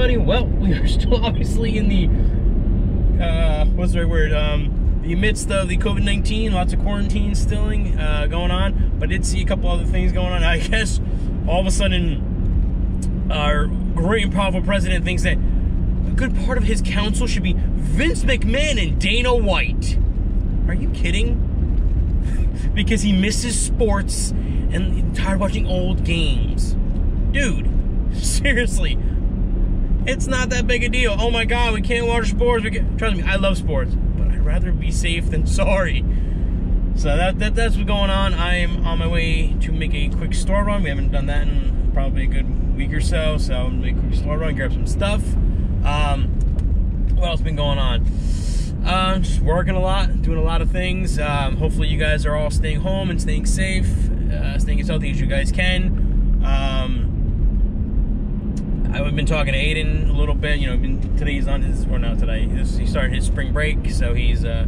everybody. Well, we are still obviously in the, what's the right word, the midst of the COVID-19, lots of quarantine still going on, but I did see a couple other things going on. I guess all of a sudden our great and powerful president thinks that a good part of his council should be Vince McMahon and Dana White. Are you kidding? Because he misses sports and tired watching old games. Dude, seriously, it's not that big a deal. Oh my God, we can't watch sports. Trust me, I love sports, but I'd rather be safe than sorry. So that's what's going on. I'm on my way to make a quick store run. We haven't done that in probably a good week or so. So I'm gonna make a quick store run, grab some stuff. What else has been going on? Just working a lot, doing a lot of things. Hopefully you guys are all staying home and staying safe, staying as healthy as you guys can. I've been talking to Aiden a little bit. You know, today he's on his, or not today, he started his spring break, so he's not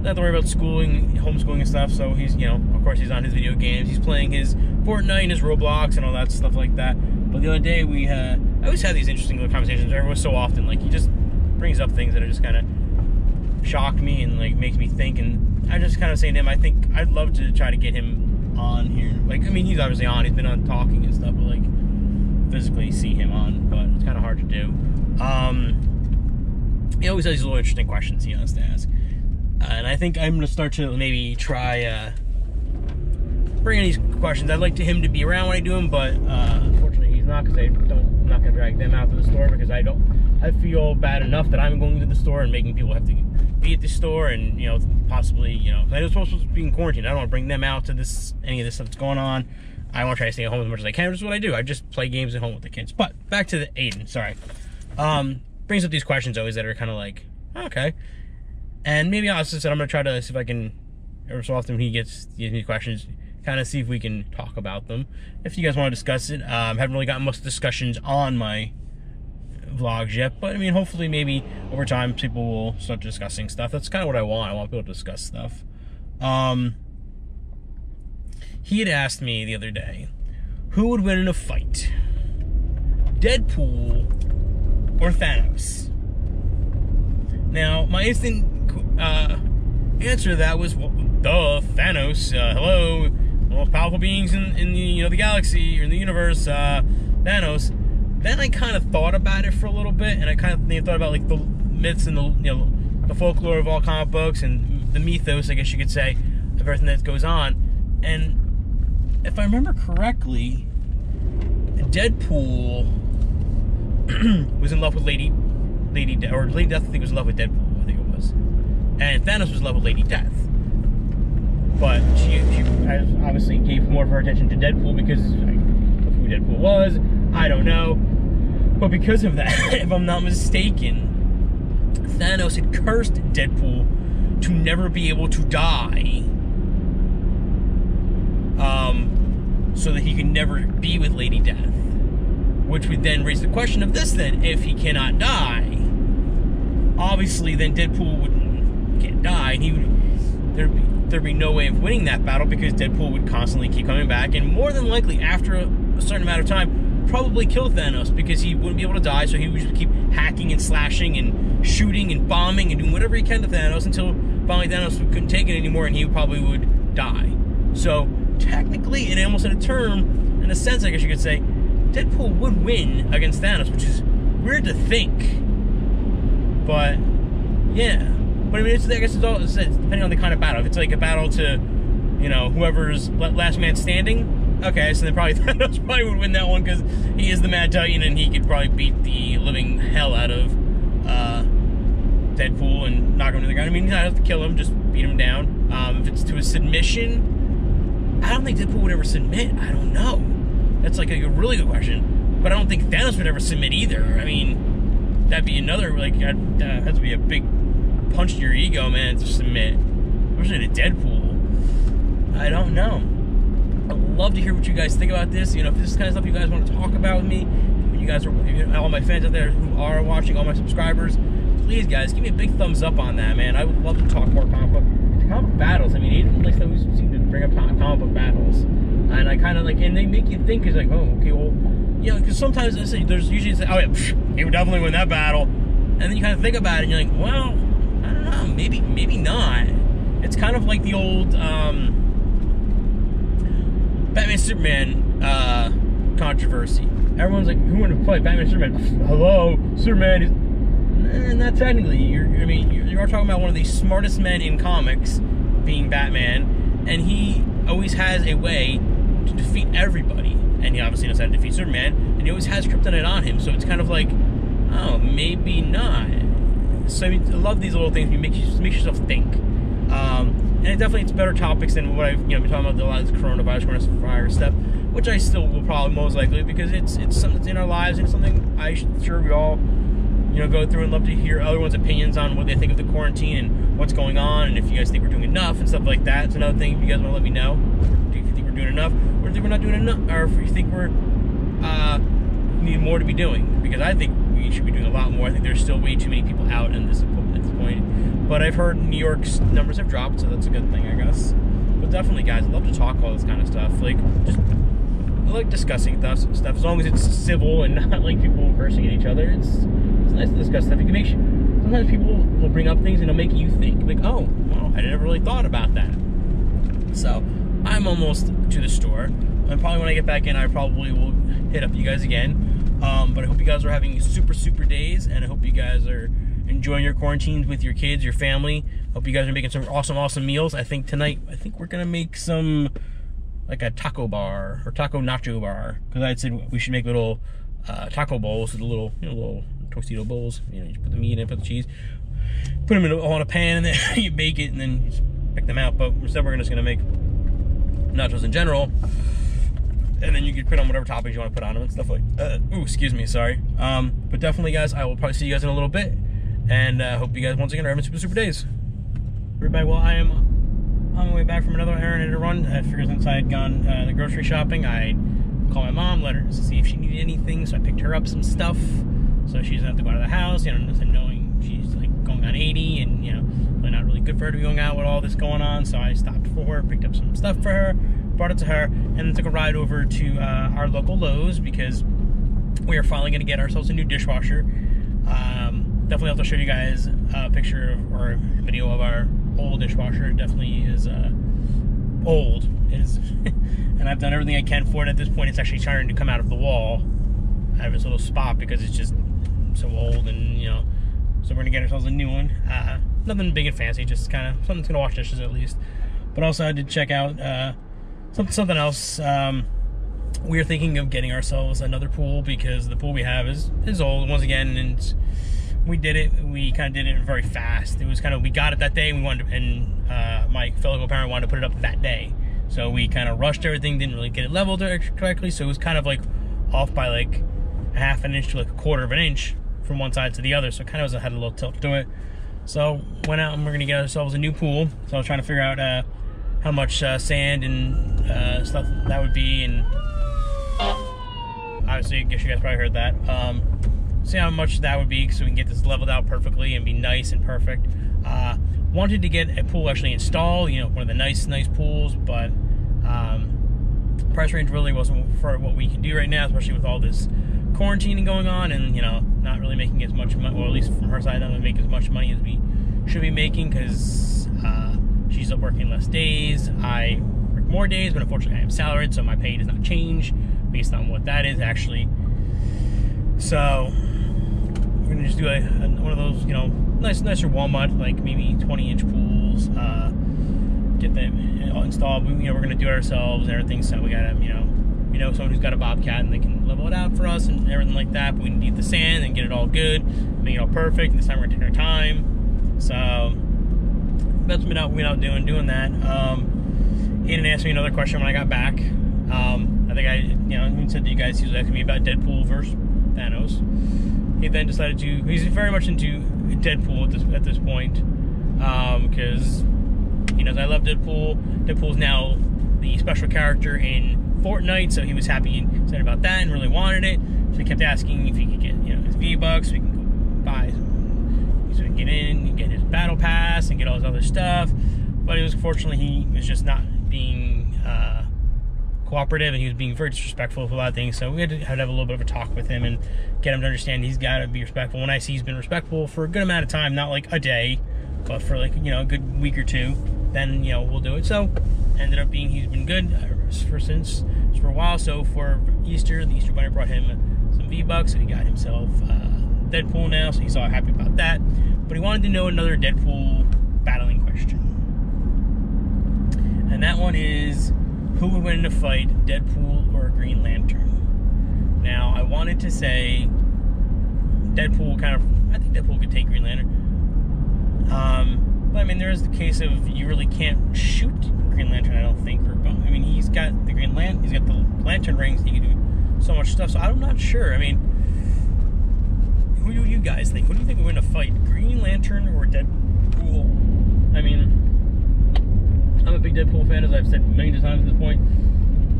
to worry about schooling, homeschooling and stuff. So he's, you know, of course he's on his video games. He's playing his Fortnite and his Roblox and all that stuff like that. But the other day I always have these interesting little conversations every so often. Like, he just brings up things that are just kind of shocked me and like makes me think, and I just kind of saying to him, I think I'd love to try to get him on here. Like, I mean, he's obviously on, he's been on talking and stuff, but like physically see him on, but it's kind of hard to do. He always has these little interesting questions he has to ask, and I think I'm gonna start to maybe try bringing these questions. I'd like him to be around when I do them, but unfortunately he's not, because I'm not gonna drag them out to the store, because I feel bad enough that I'm going to the store and making people have to be at the store, and, you know, possibly, you know, I was supposed to be in quarantine. I don't want to bring them out to any of this stuff that's going on. I want to try to stay at home as much as I can, which is what I do. I just play games at home with the kids. But back to the Aiden, sorry. Brings up these questions always that are kind of like, okay. And maybe I'm going to try to see if I can, every so often he gives me questions, kind of see if we can talk about them. If you guys want to discuss it. Haven't really gotten much discussions on my vlogs yet, but I mean, hopefully maybe over time people will start discussing stuff. That's kind of what I want. I want people to discuss stuff. He had asked me the other day, who would win in a fight, Deadpool or Thanos? Now, my instant answer to that was, well, duh, Thanos. Hello, the most powerful beings in the the galaxy or in the universe. Thanos. Then I kind of thought about it for a little bit, and I kind of thought about like the myths and the folklore of all comic books and the mythos, I guess you could say, of everything that goes on. And if I remember correctly, Deadpool was in love with Lady Death, or Lady Death I think was in love with Deadpool, I think it was, and Thanos was in love with Lady Death. But she obviously gave more of her attention to Deadpool because of who Deadpool was. I don't know. But because of that, if I'm not mistaken, Thanos had cursed Deadpool to never be able to die. So that he could never be with Lady Death. Which would then raise the question of this then, if he cannot die, obviously then Deadpool can't die, and there'd be no way of winning that battle, because Deadpool would constantly keep coming back, and more than likely after a certain amount of time probably kill Thanos, because he wouldn't be able to die, so he would just keep hacking and slashing and shooting and bombing and doing whatever he can to Thanos until finally Thanos couldn't take it anymore and he probably would die. So technically, and almost in a term, in a sense I guess you could say, Deadpool would win against Thanos, which is weird to think. But yeah. But I mean, I guess it's depending on the kind of battle. If it's like a battle to, you know, whoever's last man standing, okay, so then probably Thanos probably would win that one, because he is the Mad Titan and he could probably beat the living hell out of Deadpool and knock him to the ground. I mean, you don't have to kill him, just beat him down. If it's to a submission, I don't think Deadpool would ever submit. I don't know. That's like a really good question. But I don't think Thanos would ever submit either. I mean, that'd be another, like, that has to be a big punch to your ego, man, to submit. Especially to Deadpool. I don't know. I'd love to hear what you guys think about this. You know, if this is the kind of stuff you guys want to talk about with me, you guys are, all my fans out there who are watching, all my subscribers, please, guys, give me a big thumbs up on that, man. I would love to talk more comic book battles. I mean, Aiden likes to always seem to bring up comic book battles. And I kind of like, and they make you think, it's like, oh, okay, well, you know, because sometimes there's usually, oh yeah, he would definitely win that battle. And then you kind of think about it and you're like, well, I don't know, maybe not. It's kind of like the old Batman Superman controversy. Everyone's like, who would play Batman Superman? Hello, Superman is... not technically. You are talking about one of the smartest men in comics, being Batman, and he always has a way to defeat everybody. And he obviously knows how to defeat Superman, and he always has kryptonite on him. So it's kind of like, oh, maybe not. So I love these little things. You make yourself think. And it's better topics than what I've been talking about, a lot of this coronavirus stuff, which I still will probably most likely, because it's something that's in our lives, and it's something I'm sure we all go through, and love to hear everyone's opinions on what they think of the quarantine and what's going on, and if you guys think we're doing enough and stuff like that. It's another thing. If you guys want to let me know, if you think we're doing enough, or if you think we're not doing enough, or if you think we're need more to be doing, because I think we should be doing a lot more. I think there's still way too many people out at this point. But I've heard New York's numbers have dropped, so that's a good thing, I guess. But definitely, guys, I'd love to talk all this kind of stuff. Like, just I like discussing stuff as long as it's civil and not like people cursing at each other. It's nice to discuss stuff. You can make sometimes people will bring up things and it'll make you think, like, oh, well, I never really thought about that. So I'm almost to the store, and probably when I get back in, I probably will hit up you guys again. But I hope you guys are having super days, and I hope you guys are enjoying your quarantines with your kids, your family. Hope you guys are making some awesome meals. I think tonight, we're gonna make some, like a taco bar or taco nacho bar, because I said we should make little taco bowls with the little little Tostito bowls. You just put the meat in, put the cheese, put them on a pan, and then you bake it, and then you just pick them out. But instead, we're just gonna make nachos in general, and then you can put on whatever toppings you want to put on them and stuff like. Ooh, excuse me, sorry. But definitely, guys, I will probably see you guys in a little bit, and hope you guys once again are having super days. Everybody, well, I am on my way back from another errand to run. I figured since I had gone the grocery shopping, I'd call my mom, let her see if she needed anything. So I picked her up some stuff, so she doesn't have to go out of the house. Knowing she's like going on 80, and really not really good for her to be going out with all this going on. So I stopped for her, picked up some stuff for her, brought it to her, and then took a ride over to our local Lowe's, because we are finally going to get ourselves a new dishwasher. Definitely have to show you guys a picture or a video of our old dishwasher. It definitely is old. It is, and I've done everything I can for it. At this point, it's actually trying to come out of the wall. I have this little spot because it's just so old, and so we're gonna get ourselves a new one. Nothing big and fancy, just kind of something that's gonna wash dishes at least. But also, I did check out something else. We are thinking of getting ourselves another pool, because the pool we have is old once again, and we did it. We kind of did it very fast. It was kind of, we got it that day, and we wanted to, and my fellow co-parent wanted to put it up that day. So we kind of rushed everything, didn't really get it leveled correctly. So it was kind of like off by like a half an inch to like a quarter of an inch from one side to the other. So it kind of had a little tilt to it. So went out and we're gonna get ourselves a new pool. So I was trying to figure out how much sand and stuff that would be, and obviously I guess you guys probably heard that. See how much that would be, so we can get this leveled out perfectly and be nice and perfect. Wanted to get a pool actually installed, one of the nice pools, but price range really wasn't for what we can do right now, especially with all this quarantining going on, and not really making as much money, or at least from her side, not going to make as much money as we should be making, because she's up working less days. I work more days, but unfortunately I am salaried, so my pay does not change based on what that is actually. So we're gonna just do one of those, nicer Walmart, like maybe 20-inch pools. Get them installed. We're gonna do it ourselves and everything. So we gotta, someone who's got a Bobcat, and they can level it out for us and everything like that. But we need the sand and get it all good, make it all perfect. And this time we're gonna take our time. So that's what we've been out doing that. Aiden asked me another question when I got back. I think I said to you guys he was asking me about Deadpool versus Thanos. He then decided he's very much into Deadpool at this point, because he knows I love Deadpool. Deadpool's now the special character in Fortnite, so he was happy and excited about that and really wanted it. So he kept asking if he could get his V-Bucks, so he can go buy, so he can get in and get his battle pass and get all his other stuff. But unfortunately he was just not being cooperative, and he was being very disrespectful of a lot of things. So we had to have a little bit of a talk with him and get him to understand he's got to be respectful. When I see he's been respectful for a good amount of time, not like a day, but for like, you know, a good week or two, then, you know, we'll do it. So ended up being, he's been good for a while. So for Easter, the Easter Bunny brought him some V-Bucks, and he got himself Deadpool now, so he's all happy about that. But he wanted to know another Deadpool battling question. And that one is, who would win in a fight, Deadpool or Green Lantern? Now, I wanted to say Deadpool I think Deadpool could take Green Lantern. But I mean, there is the case of you really can't shoot Green Lantern, I don't think. I mean, he's got the he's got the lantern rings, he can do so much stuff, so I'm not sure. I mean, who do you guys think? Who do you think would win a fight, Green Lantern or Deadpool? I mean, I'm a big Deadpool fan, as I've said millions of times at this point.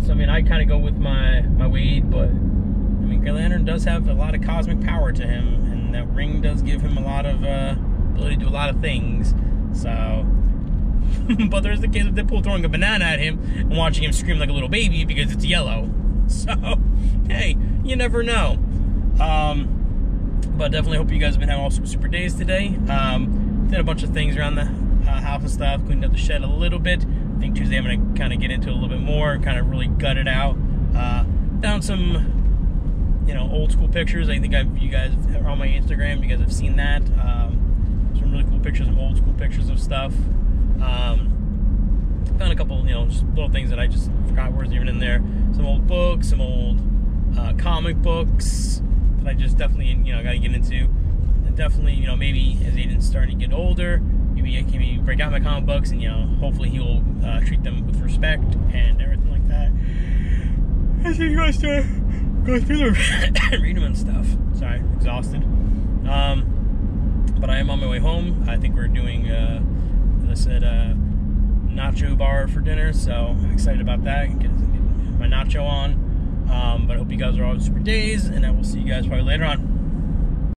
So, I mean, I kind of go with my Wade, but, I mean, Green Lantern does have a lot of cosmic power to him, and that ring does give him a lot of ability to do a lot of things. So, but there's the case of Deadpool throwing a banana at him and watching him scream like a little baby because it's yellow. So, hey, you never know. But definitely hope you guys have been having awesome super days today. Did a bunch of things around the house and stuff, cleaned up the shed a little bit. I think Tuesday I'm going to kind of get into it a little bit more, kind of really gut it out. Found some, you know, old school pictures. I think you guys are on my Instagram. You guys have seen that. Some really cool pictures, some old school pictures of stuff. Found a couple, you know, just little things that I just forgot were even in there. Some old books, some old comic books that I just definitely, you know, got to get into. And definitely, you know, maybe as Aiden's starting to get older, maybe I can break out my comic books, and, you know, hopefully he will treat them with respect and everything like that. As he goes to go through them, read them and stuff. Sorry, exhausted. But I am on my way home. I think we're doing, as I said, nacho bar for dinner, so I'm excited about that. Get my nacho on. But I hope you guys are all super days, and I will see you guys probably later on.